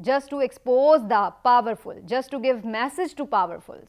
just to expose the powerful, just to give message to powerfuls।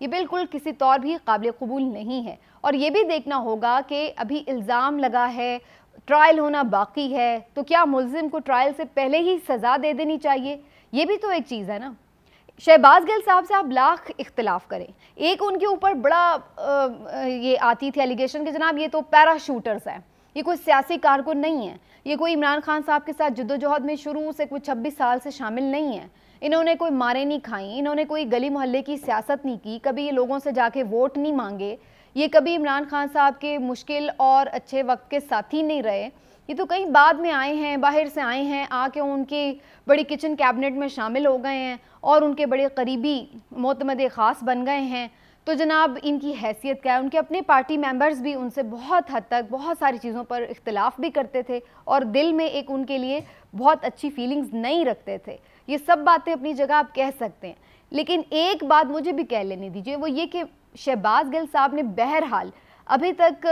یہ بالکل کسی طور بھی قابل قبول نہیں ہے. اور یہ بھی دیکھنا ہوگا کہ ابھی الزام لگا ہے, ٹرائل ہونا باقی ہے, تو کیا ملزم کو ٹرائل سے پہلے ہی سزا دے دینی چاہیے؟ یہ بھی تو ایک چیز ہے نا. شہباز گل صاحب سے آپ لاکھ اختلاف کریں, ایک ان کے اوپر بڑا یہ آتی تھی ایلیگیشن کہ جناب یہ تو پیرا شوٹرز ہیں, یہ کوئی سیاسی کارکن نہیں ہے, یہ کوئی عمران خان صاحب کے ساتھ جدوجہد میں شروع سے کوئی 26 سال سے شامل نہیں ہے, انہوں نے کوئی مارے نہیں کھائیں, انہوں نے کوئی گلی محلے کی سیاست نہیں کی, کبھی یہ لوگوں سے جا کے ووٹ نہیں مانگے, یہ کبھی عمران خان صاحب کے مشکل اور اچھے وقت کے ساتھی نہیں رہے, یہ تو کہیں بعد میں آئے ہیں, باہر سے آئے ہیں, آ کے ان کی بڑی کچن کیبنٹ میں شامل ہو گئے ہیں اور ان کے بڑے قریبی معتمد خاص بن گئے ہیں. تو جناب ان کی حیثیت کیا ہے؟ ان کے اپنے پارٹی ممبرز بھی ان سے بہت حد تک بہت ساری چیزوں پر اختلاف بھی کرتے تھے اور دل میں ایک ان کے لیے بہت اچھی فیلنگز نہیں رکھتے تھے. یہ سب باتیں اپنی جگہ آپ کہہ سکتے ہیں, لیکن ایک بات مجھے بھی کہہ لینے دیجیے, وہ یہ کہ شہباز گل صاحب نے بہرحال ابھی تک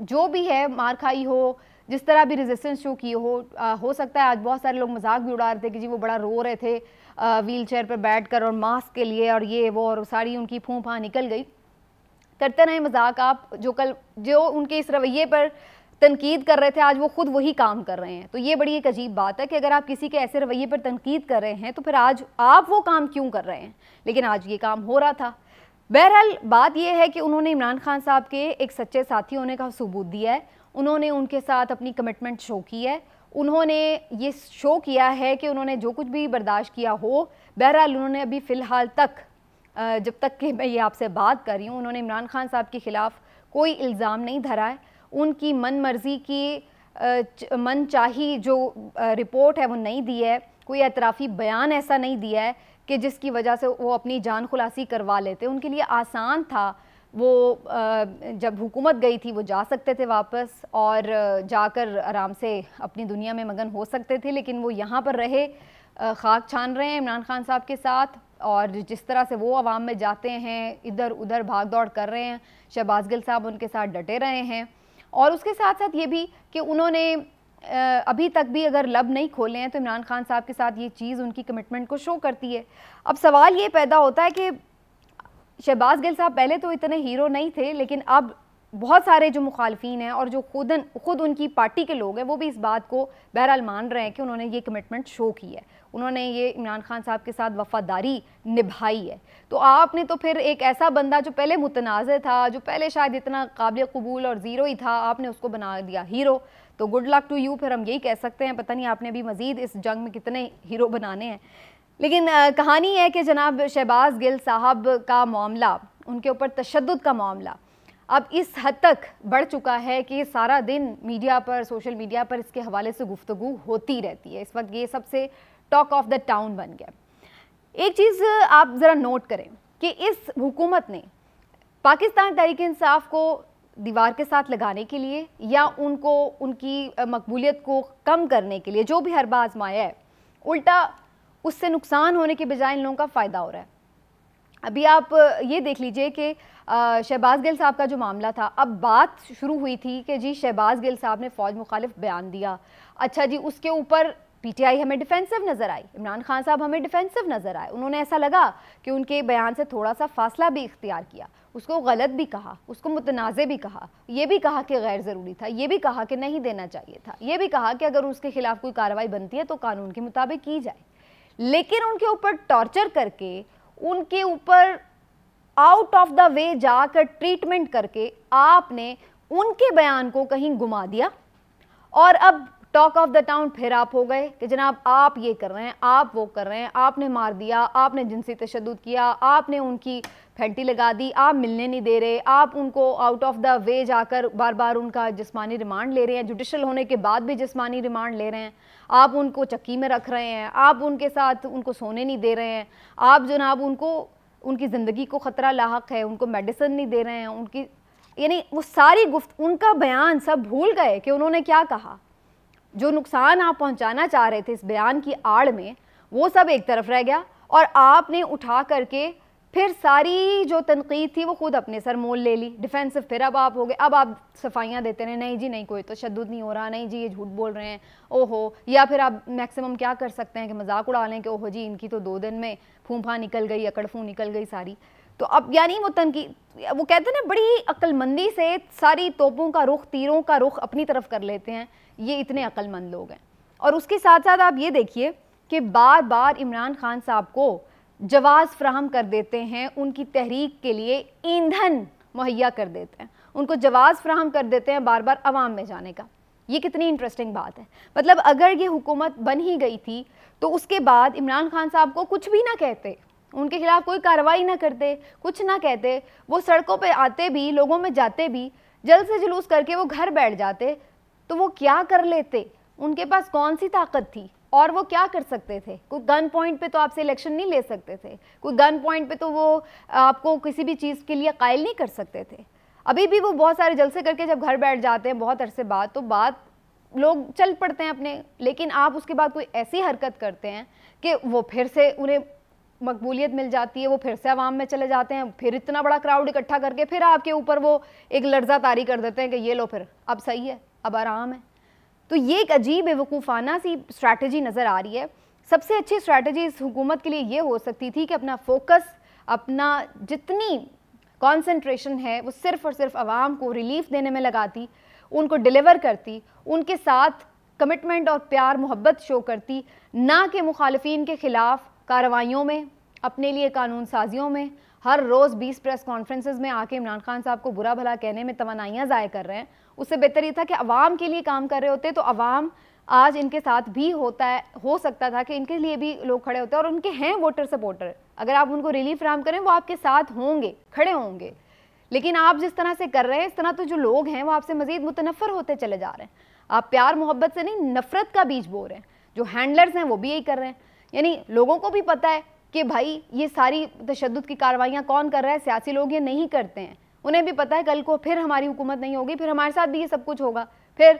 جو بھی ہے مار کھائی ہو, جس طرح بھی ریزسٹنس شو کی ہو سکتا ہے آج بہت سارے لوگ مذاق بھی اڑا رہے تھے کہ جی وہ بڑا رو رہے تھے ویل چیئر پر بیٹھ کر اور ماسک کے لیے اور یہ وہ, اور ساری ان کی پھوں پھاں نکل گئی. کرتے رہے مذاق آپ, جو ان کے اس رویے پر تنقید کر رہے تھے آج وہ خود وہی کام کر رہے ہیں. تو یہ بڑی ایک عجیب بات ہے کہ اگر آپ کسی کے ایسے رویے پر تنقید کر رہے ہیں تو پھر آج آپ وہ کام کیوں کر رہے ہیں, لیکن آج یہ کام ہو رہا تھا. بہرحال بات یہ ہے کہ انہوں نے عمران خان صاحب کے ایک سچے ساتھی ہونے کا ثبوت دیا ہے, انہوں نے ان کے ساتھ اپنی کمٹمنٹ شو کی ہے, انہوں نے یہ شو کیا ہے کہ انہوں نے جو کچھ بھی برداشت کیا ہو, بہرحال انہوں نے ابھی فی الحال تک جب تک کہ میں یہ آپ سے بات کر رہی ہوں انہوں نے عمران خان صاحب کے خلاف کوئی الزام نہیں دھرا ہے. ان کی من مرضی کی من چاہی جو رپورٹ ہے وہ نہیں دی ہے, کوئی اعترافی بیان ایسا نہیں دیا ہے کہ جس کی وجہ سے وہ اپنی جان خلاصی کروا لیتے. ان کے لیے آسان تھا, وہ جب حکومت گئی تھی وہ جا سکتے تھے واپس اور جا کر آرام سے اپنی دنیا میں مگن ہو سکتے تھے, لیکن وہ یہاں پر رہے, خاک چھان رہے ہیں عمران خان صاحب کے ساتھ, اور جس طرح سے وہ عوام میں جاتے ہیں ادھر ادھر بھاگ دوڑ کر رہے ہیں, شہباز گل صاحب ان کے ساتھ ڈٹے رہے ہیں. اور اس کے ساتھ ساتھ یہ بھی کہ انہوں نے ابھی تک بھی اگر لب نہیں کھولے ہیں تو عمران خان صاحب کے ساتھ یہ چیز ان کی کمٹمنٹ کو شو کرتی ہے. اب سوال یہ پیدا ہوتا ہے کہ شہباز گل صاحب پہلے تو اتنے ہیرو نہیں تھے, لیکن اب بہت سارے جو مخالفین ہیں اور جو خود ان کی پارٹی کے لوگ ہیں وہ بھی اس بات کو بہرحال مان رہے ہیں کہ انہوں نے یہ کمٹمنٹ شو کی ہے, انہوں نے یہ عمران خان صاحب کے ساتھ وفاداری نبھائی ہے. تو آپ نے تو پھر ایک ایسا بندہ جو پہلے متنازع تھا, جو پہلے شاید اتنا قابل قبول اور زیرو ہی تھا, آپ نے اس کو بنا دیا ہیرو. تو گڈ لک ٹو یو, پھر ہم یہی کہہ سکتے ہیں, پتہ نہیں آپ نے بھی مزید اس جنگ میں کتنے ہیرو بنانے ہیں. لیکن کہانی ہے کہ جناب شہباز گل صاحب کا معاملہ, ان کے اوپر تشدد کا معاملہ اب اس حد تک بڑھ چکا ہے کہ سارا دن میڈیا پر, سوشل میڈیا پر اس کے حوالے سے گفتگو ہوتی رہتی ہے. اس وقت یہ سب سے ٹاک آف دا ٹاؤن بن گیا. ایک چیز آپ ذرا نوٹ کریں کہ اس حکومت نے پاکستان تحریک انصاف کو دیوار کے ساتھ لگانے کے لیے یا ان کی مقبولیت کو کم کرنے کے لیے جو بھی حربہ آزمایا ہے, الٹا اس سے نقصان ہونے کے بجائے ان لوگوں کا فائدہ ہو رہا ہے. ابھی آپ یہ دیکھ لیجئے کہ شہباز گل صاحب کا جو معاملہ تھا, اب بات شروع ہوئی تھی کہ جی شہباز گل صاحب نے فوج مخالف بیان دیا, اچھا جی اس کے اوپر پی ٹی آئی ہمیں ڈیفینسو نظر آئی, عمران خان صاحب ہمیں ڈیفینسو نظر آئے, انہوں نے ایسا لگا کہ ان کے بیان سے تھوڑا سا فاصلہ بھی اختیار کیا, اس کو غلط بھی کہا, اس کو متنازع بھی کہا, یہ بھی کہا کہ غیر ضروری تھا, یہ بھی کہا کہ نہیں دینا چاہیے تھا, یہ بھی کہا کہ اگر اس کے خلاف کوئی کارروائی بنتی ہے تو قانون کے مطابق کی جائے. لیکن ان کے اوپر ٹارچر کر کے, ان کے اوپر آؤٹ آف دا وے جا کر ٹریٹمنٹ کر کے آپ نے ان کے بیان کو کہیں گما دیا, اور اب ٹاک آف دا ٹاؤن پھر آپ ہو گئے کہ جناب آپ یہ کر رہے ہیں, آپ وہ کر رہے ہیں, آپ نے مار دیا, آپ نے جنسی تشدد کیا, آپ نے ان کی پھینٹی لگا دی, آپ ملنے نہیں دے رہے, آپ ان کو آؤٹ آف دا وے جا کر بار بار ان کا جسمانی ریمانڈ لے رہے ہیں, جوڈیشل ہونے کے بعد بھی جسمانی ریمانڈ لے رہے ہیں, آپ ان کو چکی میں رکھ رہے ہیں, آپ ان کے ساتھ ان کو سونے نہیں دے رہے ہیں, آپ جناب ان کی زندگی کو خطرہ لاحق ہے, ان کو میڈیسن نہیں دے رہے ہیں, ان کی یعنی وہ ساری ان کا بیان سب بھول گئے کہ انہوں نے کیا کہا. جو نقصان آپ پہنچانا چاہ رہے تھے اس بیان کی آڑ میں وہ سب ایک طرف رہ گیا, اور آپ نے اٹھا کر کے پھر ساری جو تنقید تھی وہ خود اپنے سر مول لے لی, ڈیفینسو پھر اب آپ ہو گئے, اب آپ صفائیاں دیتے رہے, نہیں جی نہیں کوئی تشدد نہیں ہو رہا, نہیں جی یہ جھوٹ بول رہے ہیں, اوہو, یا پھر آپ میکسیمم کیا کر سکتے ہیں کہ مذاق اڑا لیں کہ اوہو جی ان کی تو 2 دن میں پھونپھا نکل گئی, اکڑ پھون نکل گئی ساری. تو اب یعنی وہ وہ کہتے ہیں نا بڑی عقل مندی سے ساری توپوں کا رخ، تیروں کا رخ اپنی طرف کر لیتے ہیں، یہ اتنے عقل مند لوگ ہیں۔ اور اس کے ساتھ ساتھ آپ یہ دیکھیے کہ بار بار عمران خان صاحب کو جواز فراہم کر دیتے ہیں، ان کی تحریک کے لیے ایندھن مہیا کر دیتے ہیں، ان کو جواز فراہم کر دیتے ہیں بار بار عوام میں جانے کا۔ یہ کتنی انٹرسٹنگ بات ہے، مطلب اگر یہ حکومت بن ہی گئی تھی تو اس کے بعد عمران خان صاحب کو کچھ بھی نہ کہتے، ان کے خلاف کوئی کارروائی نہ کرتے، کچھ نہ کہتے، وہ سڑکوں پہ آتے بھی، لوگوں میں جاتے بھی، جلد سے جلوس کر کے وہ گھر بیٹھ جاتے، تو وہ کیا کر لیتے؟ ان کے پاس کون سی طاقت تھی اور وہ کیا کر سکتے تھے؟ کوئی گن پوائنٹ پہ تو آپ سے الیکشن نہیں لے سکتے تھے، کوئی گن پوائنٹ پہ تو وہ آپ کو کسی بھی چیز کے لیے قائل نہیں کر سکتے تھے۔ ابھی بھی وہ بہت سارے جلسے کر کے جب گھر بیٹھ جاتے ہیں بہت عرصے بعد تو بات لوگ چل پڑتے ہیں اپنے، لیکن آپ اس کے بعد کوئی ایسی حرکت کرتے ہیں کہ وہ پھر سے انہیں مقبولیت مل جاتی ہے، وہ پھر سے عوام میں چلے جاتے ہیں، پھر اتنا بڑا کراؤڈ اکٹھا کر کے پھر آپ کے اوپر وہ ایک لرزہ طاری کر دیتے ہیں کہ یہ لو پھر اب صحیح ہے، اب آرام ہے۔ تو یہ ایک عجیب وقوفانہ سی اسٹریٹجی نظر آ رہی ہے۔ سب سے اچھی اسٹریٹجی اس حکومت کے لیے یہ ہو سکتی تھی کہ اپنا فوکس، اپنا جتنی کانسنٹریشن ہے وہ صرف اور صرف عوام کو ریلیف دینے میں لگاتی، ان کو ڈیلیور کرتی، ان کے ساتھ کمٹمنٹ اور پیار محبت شو کرتی، نہ کہ مخالفین کے خلاف کارروائیوں میں، اپنے لیے قانون سازیوں میں، ہر روز 20 پریس کانفرنسز میں آ کے عمران خان صاحب کو برا بھلا کہنے میں توانائیاں ضائع کر رہے ہیں۔ اس سے بہتر یہ تھا کہ عوام کے لیے کام کر رہے ہوتے تو عوام آج ان کے ساتھ بھی ہو سکتا تھا کہ ان کے لیے بھی لوگ کھڑے ہوتے ہیں، اور ان کے ہیں ووٹر سپورٹر، اگر آپ ان کو ریلیف فراہم کریں وہ آپ کے ساتھ ہوں گے، کھڑے ہوں گے۔ لیکن آپ جس طرح سے کر رہے ہیں اس طرح تو جو لوگ ہیں وہ آپ سے مزید متنفر ہوتے چلے جا رہے ہیں۔ آپ پیار محبت سے نہیں، نفرت کا بیج بو رہے ہیں۔ جو ہینڈلرز ہیں وہ بھی یہی کر رہے ہیں، یعنی لوگوں کو بھی پتہ ہے کہ بھائی یہ ساری تشدد کی کارروائیاں کون کر رہا ہے، سیاسی لوگ یہ نہیں کرتے ہیں، انہیں بھی پتہ ہے کل کو پھر ہماری حکومت نہیں ہوگی، پھر ہمارے ساتھ بھی یہ سب کچھ ہوگا، پھر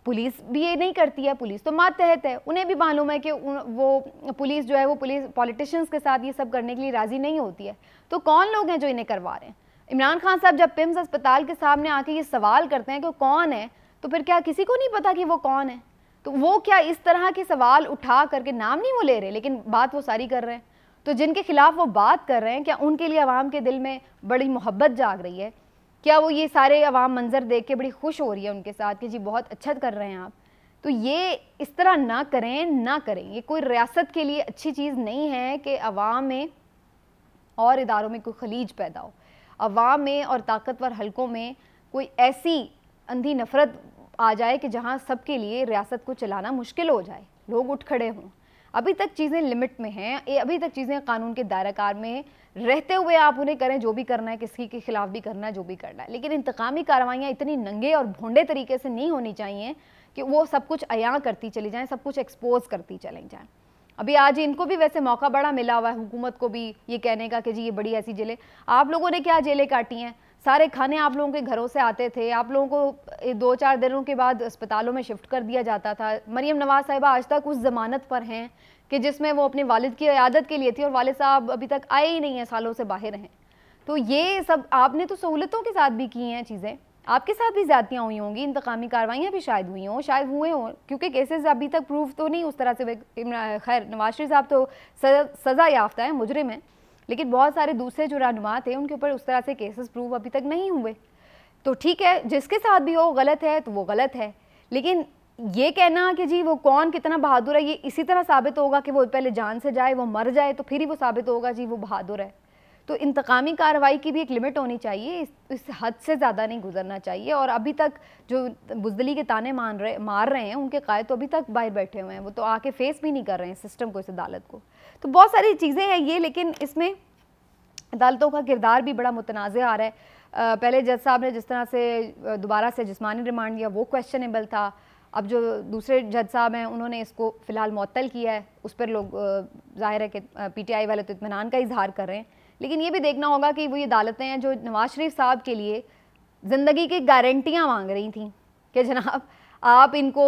پولیس بھی یہ نہیں کرتی ہے، پولیس تو ماتحت ہے، انہیں بھی معلوم ہے کہ وہ پولیس جو ہے وہ پولیٹیشنز کے ساتھ یہ سب کرنے کے لیے راضی نہیں ہوتی ہے۔ تو کون لوگ ہیں جو انہیں کروا رہے ہیں؟ عمران خان صاحب جب پمز اسپتال کے سامنے آ کے یہ سوال کرتے ہیں کہ وہ کون ہے، تو پھر کیا کسی کو نہیں پتا کہ وہ کون ہے؟ تو وہ کیا اس طرح کے سوال اٹھا کر کے نام نہیں وہ لے رہے لیکن بات وہ ساری کر رہے ہیں؟ تو جن کے خلاف وہ بات کر رہے ہیں کیا ان کے لیے عوام کے دل میں بڑی محبت جاگ رہی ہے؟ کیا وہ یہ سارے عوام منظر دیکھ کے بڑی خوش ہو رہی ہے ان کے ساتھ کہ جی بہت اچھا کر رہے ہیں آپ؟ تو یہ اس طرح نہ کریں، یہ کوئی ریاست کے لیے اچھی چیز نہیں ہے کہ عوام میں اور اداروں میں کوئی خلیج پیدا ہو، عوام میں اور طاقتور حلقوں میں کوئی ایسی اندھی نفرت آ جائے کہ جہاں سب کے لیے ریاست کو چلانا مشکل ہو جائے، لوگ اٹھ کھڑے ہوں۔ ابھی تک چیزیں لمٹ میں ہیں، ابھی تک چیزیں قانون کے دائرہ کار میں رہتے ہوئے آپ انہیں کریں جو بھی کرنا ہے، کسی کے خلاف بھی کرنا ہے جو بھی کرنا ہے، لیکن انتقامی کارروائیاں اتنی ننگے اور بھونڈے طریقے سے نہیں ہونی چاہیے کہ وہ سب کچھ عیاں کرتی چلی جائیں، سب کچھ ایکسپوز کرتی چلیں جائیں۔ ابھی آج ان کو بھی ویسے موقع بڑا ملا ہوا ہے، حکومت کو بھی یہ کہنے کا کہ جی یہ بڑی ایسی جیلیں، آپ لوگوں نے کیا جیلیں کاٹی ہیں؟ سارے کھانے آپ لوگوں کے گھروں سے آتے تھے، آپ لوگوں کو 2-4 دنوں کے بعد اسپتالوں میں شفٹ کر دیا جاتا تھا۔ مریم نواز صاحبہ آج تک اس ضمانت پر ہیں کہ جس میں وہ اپنے والد کی عیادت کے لیے تھی اور والد صاحب ابھی تک آئے ہی نہیں ہیں، سالوں سے باہر ہیں۔ تو یہ سب آپ نے تو سہولتوں کے ساتھ بھی کی ہیں چیزیں، آپ کے ساتھ بھی زیادتیاں ہوئی ہوں گی، انتقامی کارروائیاں بھی شاید ہوئی ہوں، شاید ہوئے ہوں، کیونکہ کیسز ابھی تک پروف تو نہیں اس طرح سے۔ خیر نواز شریف صاحب تو سزا یافتہ ہیں، مجرم ہیں، لیکن بہت سارے دوسرے جو رہنما تھے ان کے اوپر اس طرح سے کیسز پروف ابھی تک نہیں ہوئے۔ تو ٹھیک ہے، جس کے ساتھ بھی ہو غلط ہے تو وہ غلط ہے، لیکن یہ کہنا کہ جی وہ کون کتنا بہادر ہے یہ اسی طرح ثابت ہوگا کہ وہ پہلے جان سے جائے، وہ مر جائے تو پھر ہی وہ ثابت ہوگا جی وہ بہادر ہے۔ تو انتقامی کارروائی کی بھی ایک لمٹ ہونی چاہیے، اس حد سے زیادہ نہیں گزرنا چاہیے۔ اور ابھی تک جو بزدلی کے تانے مار رہے ہیں ان کے قائد تو ابھی تک باہر بیٹھے ہوئے ہیں، وہ تو آ کے فیس بھی نہیں کر رہے ہیں سسٹم کو، اس عدالت کو۔ تو بہت ساری چیزیں ہیں یہ، لیکن اس میں عدالتوں کا کردار بھی بڑا متنازع آ رہا ہے۔ پہلے جج صاحب نے جس طرح سے دوبارہ سے جسمانی ریمانڈ دیا وہ کویسچنیبل تھا، اب جو دوسرے جج صاحب ہیں انہوں نے اس کو فی الحال معطل کیا ہے، اس پر لوگ ظاہر ہے کہ پی ٹی آئی والے تو اطمینان کا اظہار کر رہے ہیں، لیکن یہ بھی دیکھنا ہوگا کہ وہ یہ عدالتیں ہیں جو نواز شریف صاحب کے لیے زندگی کی گارنٹیاں مانگ رہی تھیں کہ جناب آپ ان کو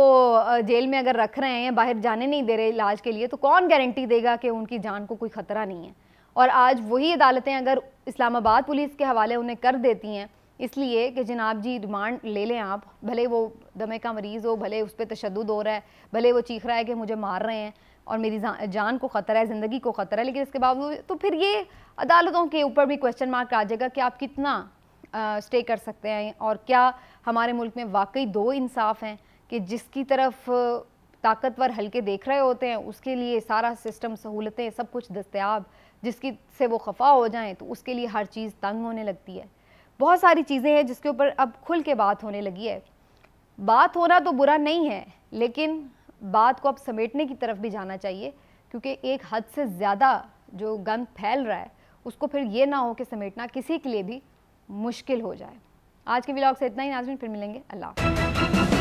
جیل میں اگر رکھ رہے ہیں، باہر جانے نہیں دے رہے علاج کے لیے، تو کون گارنٹی دے گا کہ ان کی جان کو کوئی خطرہ نہیں ہے؟ اور آج وہی عدالتیں اگر اسلام آباد پولیس کے حوالے انہیں کر دیتی ہیں اس لیے کہ جناب جی ریمانڈ لے لیں آپ، بھلے وہ دمے کا مریض ہو، بھلے اس پہ تشدد ہو رہا ہے، بھلے وہ چیخ رہا ہے کہ مجھے مار رہے ہیں، اور میری جان کو خطرہ ہے, زندگی کو خطرہ ہے, لیکن اس کے باوجود تو پھر یہ عدالتوں کے اوپر بھی کویسچن مارک آ جائے گا کہ آپ کتنا اسٹے کر سکتے ہیں, اور کیا ہمارے ملک میں واقعی دو انصاف ہیں کہ جس کی طرف طاقتور حلقے دیکھ رہے ہوتے ہیں اس کے لیے سارا سسٹم, سہولتیں, سب کچھ دستیاب, جس کی سے وہ خفا ہو جائیں تو اس کے لیے ہر چیز تنگ ہونے لگتی ہے. بہت ساری چیزیں ہیں جس کے اوپر اب کھل کے بات ہونے لگی ہے. بات ہونا تو برا نہیں ہے, لیکن بات کو اب سمیٹنے کی طرف بھی جانا چاہیے, کیونکہ ایک حد سے زیادہ جو گند پھیل رہا ہے اس کو پھر یہ نہ ہو کہ سمیٹنا کسی کے لیے بھی مشکل ہو جائے. آج کے ولاگ سے اتنا ہی ناظرین, پھر ملیں گے. اللہ حافظ.